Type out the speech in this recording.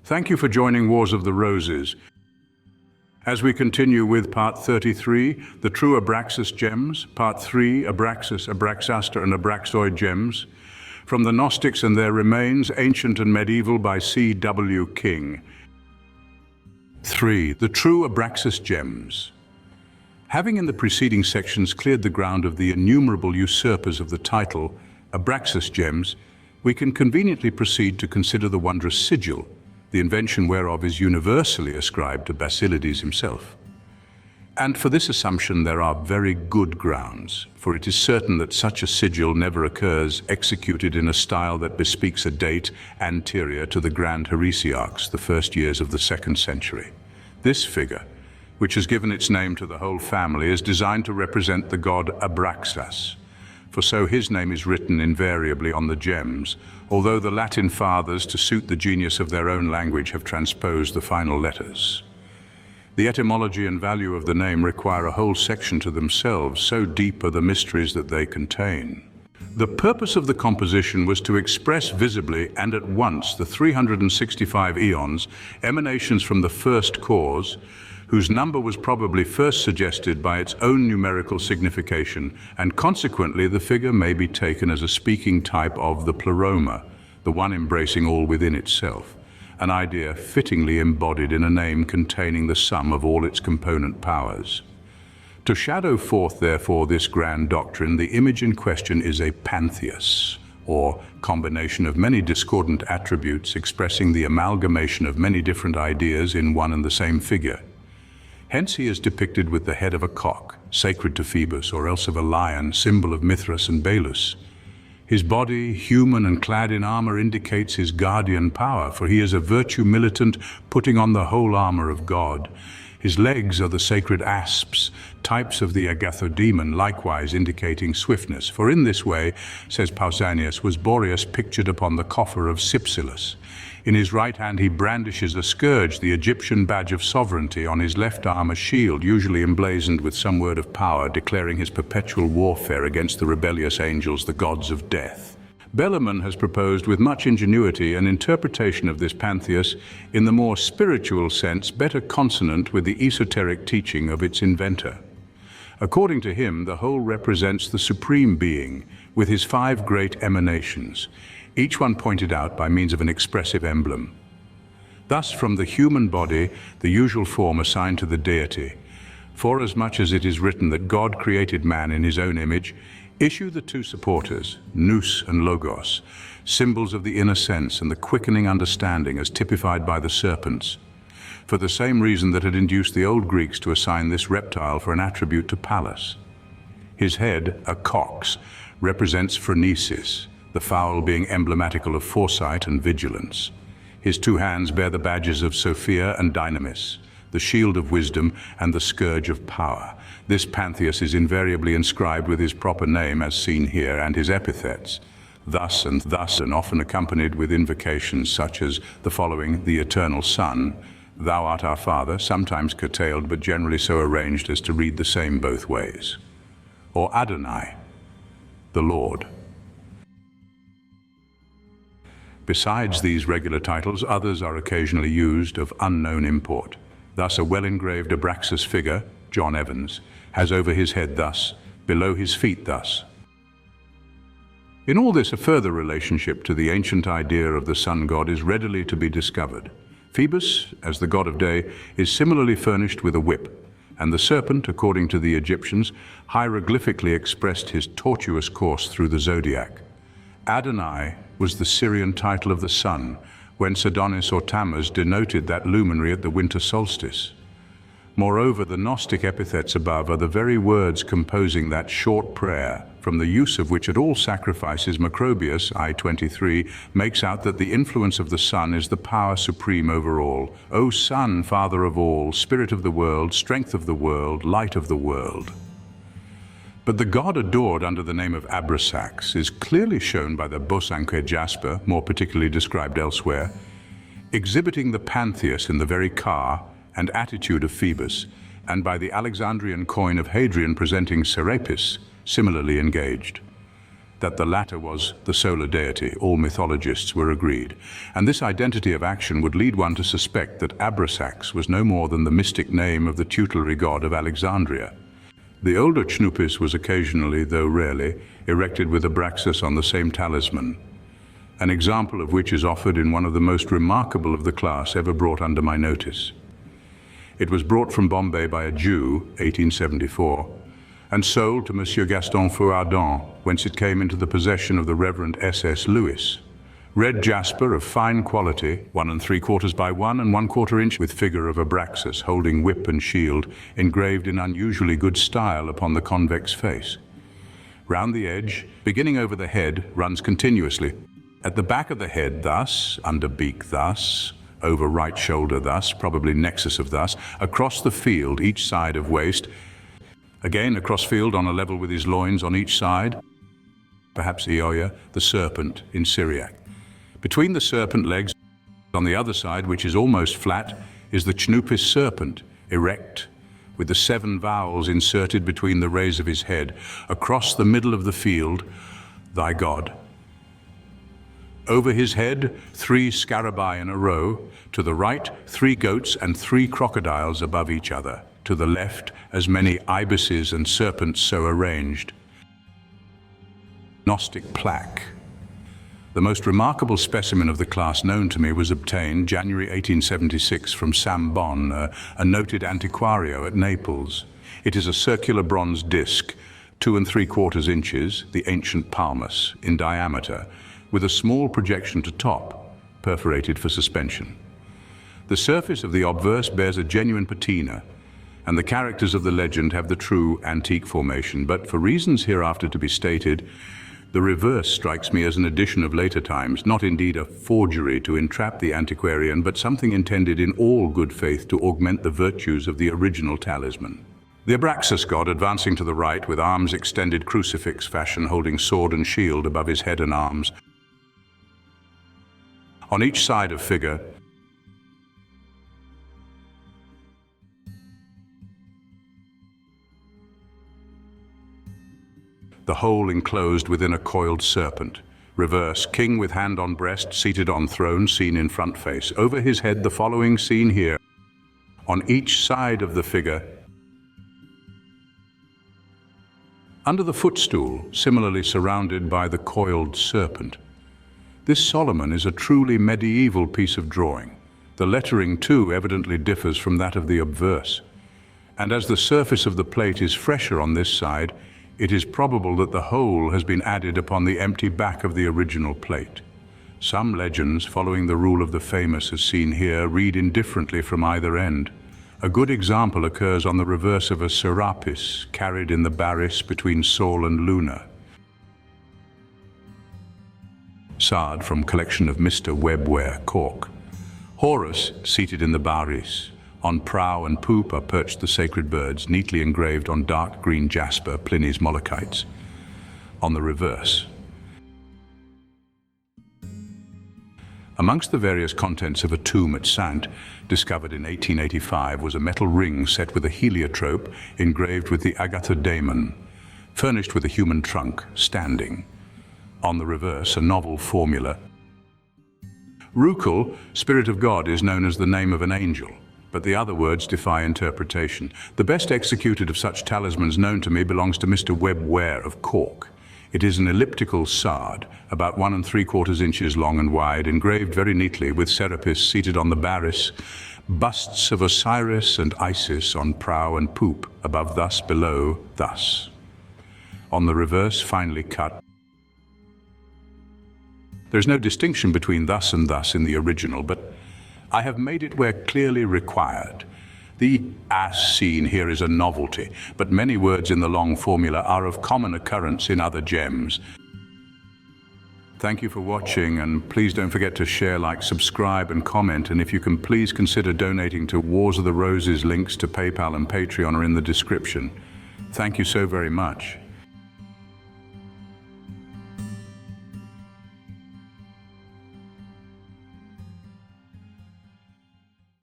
Thank you for joining Wars of the Roses. As we continue with Part 33, the True Abraxas Gems, Part 3, Abraxas, Abraxaster And Abraxoid Gems, from the Gnostics and Their Remains, Ancient and Medieval by C.W. King. 3. The True Abraxas Gems. Having in the preceding sections cleared the ground of the innumerable usurpers of the title, Abraxas Gems, we can conveniently proceed to consider the wondrous Sigil, the invention whereof is universally ascribed to Basilides himself. And for this assumption there are very good grounds, for it is certain that such a sigil never occurs executed in a style that bespeaks a date anterior to the grand heresiarchs, the first years of the 2nd century. This figure, which has given its name to the whole family, is designed to represent the god Abraxas, for so his name is written invariably on the gems, although the Latin fathers, to suit the genius of their own language, have transposed the final letters. The etymology and value of the name require a whole section to themselves, so deep are the mysteries that they contain. The purpose of the composition was to express visibly and at once the 365 eons, emanations from the first cause, whose number was probably first suggested by its own numerical signification, and consequently the figure may be taken as a speaking type of the pleroma, the one embracing all within itself, an idea fittingly embodied in a name containing the sum of all its component powers. To shadow forth, therefore, this grand doctrine, the image in question is a pantheos, or combination of many discordant attributes expressing the amalgamation of many different ideas in one and the same figure. Hence he is depicted with the head of a cock, sacred to Phoebus, or else of a lion, symbol of Mithras and Belus. His body, human and clad in armor, indicates his guardian power, for he is a virtue militant, putting on the whole armor of God. His legs are the sacred asps, types of the agathodemon, likewise indicating swiftness, for in this way, says Pausanias, was Boreas pictured upon the coffer of Cypselus. In his right hand he brandishes a scourge, the Egyptian badge of sovereignty, on his left arm a shield, usually emblazoned with some word of power, declaring his perpetual warfare against the rebellious angels, the gods of death. Bellarmine has proposed with much ingenuity an interpretation of this pantheos in the more spiritual sense, better consonant with the esoteric teaching of its inventor. According to him, the whole represents the Supreme Being, with his 5 great emanations, each one pointed out by means of an expressive emblem. Thus, from the human body, the usual form assigned to the deity, forasmuch as it is written that God created man in his own image, issue the 2 supporters, nous and logos, symbols of the inner sense and the quickening understanding as typified by the serpents, for the same reason that had induced the old Greeks to assign this reptile for an attribute to Pallas. His head, a cock's, represents phronesis, the fowl being emblematical of foresight and vigilance. His 2 hands bear the badges of Sophia and Dynamis, the shield of wisdom and the scourge of power. This pantheos is invariably inscribed with his proper name as seen here, and his epithets, thus and thus, and often accompanied with invocations such as the following: the eternal Son, thou art our Father, sometimes curtailed but generally so arranged as to read the same both ways, or Adonai, the Lord. Besides these regular titles, others are occasionally used of unknown import. Thus a well-engraved Abraxas figure, John Evans, has over his head thus, below his feet thus. In all this, a further relationship to the ancient idea of the sun god is readily to be discovered. Phoebus, as the god of day, is similarly furnished with a whip, and the serpent, according to the Egyptians, hieroglyphically expressed his tortuous course through the zodiac. Adonai was the Syrian title of the sun, whence Adonis or Tammuz denoted that luminary at the winter solstice. Moreover, the Gnostic epithets above are the very words composing that short prayer, from the use of which at all sacrifices Macrobius, I-23, makes out that the influence of the sun is the power supreme over all. O Sun, Father of all, Spirit of the world, Strength of the world, Light of the world. But the god adored under the name of Abraxas is clearly shown by the Bosanquet jasper, more particularly described elsewhere, exhibiting the pantheos in the very car and attitude of Phoebus, and by the Alexandrian coin of Hadrian presenting Serapis, similarly engaged. That the latter was the solar deity, all mythologists were agreed, and this identity of action would lead one to suspect that Abraxas was no more than the mystic name of the tutelary god of Alexandria. The older Chnupis was occasionally, though rarely, erected with Abraxas on the same talisman, an example of which is offered in one of the most remarkable of the class ever brought under my notice. It was brought from Bombay by a Jew, 1874, and sold to Monsieur Gaston Fouardon, whence it came into the possession of the Reverend S.S. Lewis. Red jasper of fine quality, 1 3/4 by 1 1/4 inch, with figure of Abraxas holding whip and shield, engraved in unusually good style upon the convex face. Round the edge, beginning over the head, runs continuously. At the back of the head thus, under beak thus, over right shoulder thus, probably nexus of thus, across the field, each side of waist, again across field on a level with his loins on each side, perhaps Eoya, the serpent in Syriac. Between the serpent legs, on the other side, which is almost flat, is the Chnupis serpent, erect, with the 7 vowels inserted between the rays of his head. Across the middle of the field, thy God. Over his head, 3 scarabaei in a row. To the right, 3 goats and 3 crocodiles above each other. To the left, as many ibises and serpents so arranged. Gnostic plaque. The most remarkable specimen of the class known to me was obtained January 1876 from Sam Bon, a noted antiquario at Naples. It is a circular bronze disc, 2 3/4 inches, the ancient palmus, in diameter, with a small projection to top, perforated for suspension. The surface of the obverse bears a genuine patina, and the characters of the legend have the true antique formation, but for reasons hereafter to be stated, the reverse strikes me as an addition of later times, not indeed a forgery to entrap the antiquarian, but something intended in all good faith to augment the virtues of the original talisman. The Abraxas god advancing to the right with arms extended crucifix fashion, holding sword and shield above his head and arms. On each side of figure, the whole enclosed within a coiled serpent. Reverse, king with hand on breast, seated on throne, seen in front face. Over his head the following scene here. On each side of the figure, under the footstool, similarly surrounded by the coiled serpent. This Solomon is a truly medieval piece of drawing. The lettering, too, evidently differs from that of the obverse. And as the surface of the plate is fresher on this side, it is probable that the whole has been added upon the empty back of the original plate. Some legends, following the rule of the famous as seen here, read indifferently from either end. A good example occurs on the reverse of a serapis carried in the baris between Sol and Luna. Sard from collection of Mr. Webware, Cork. Horus, seated in the baris. On prow and poop are perched the sacred birds, neatly engraved on dark green jasper, Pliny's Molochites. On the reverse. Amongst the various contents of a tomb at Saintes, discovered in 1885, was a metal ring set with a heliotrope engraved with the Agathodaimon, furnished with a human trunk, standing. On the reverse, a novel formula. Rukul, Spirit of God, is known as the name of an angel, but the other words defy interpretation. The best executed of such talismans known to me belongs to Mr. Webware of Cork. It is an elliptical sard, about 1 3/4 inches long and wide, engraved very neatly with Serapis seated on the baris, busts of Osiris and Isis on prow and poop, above thus, below thus. On the reverse, finely cut. There's no distinction between thus and thus in the original, but I have made it where clearly required. The as seen here is a novelty, but many words in the long formula are of common occurrence in other gems. Thank you for watching, and please don't forget to share, like, subscribe and comment, and if you can please consider donating to Wars of the Roses. Links to PayPal and Patreon are in the description. Thank you so very much.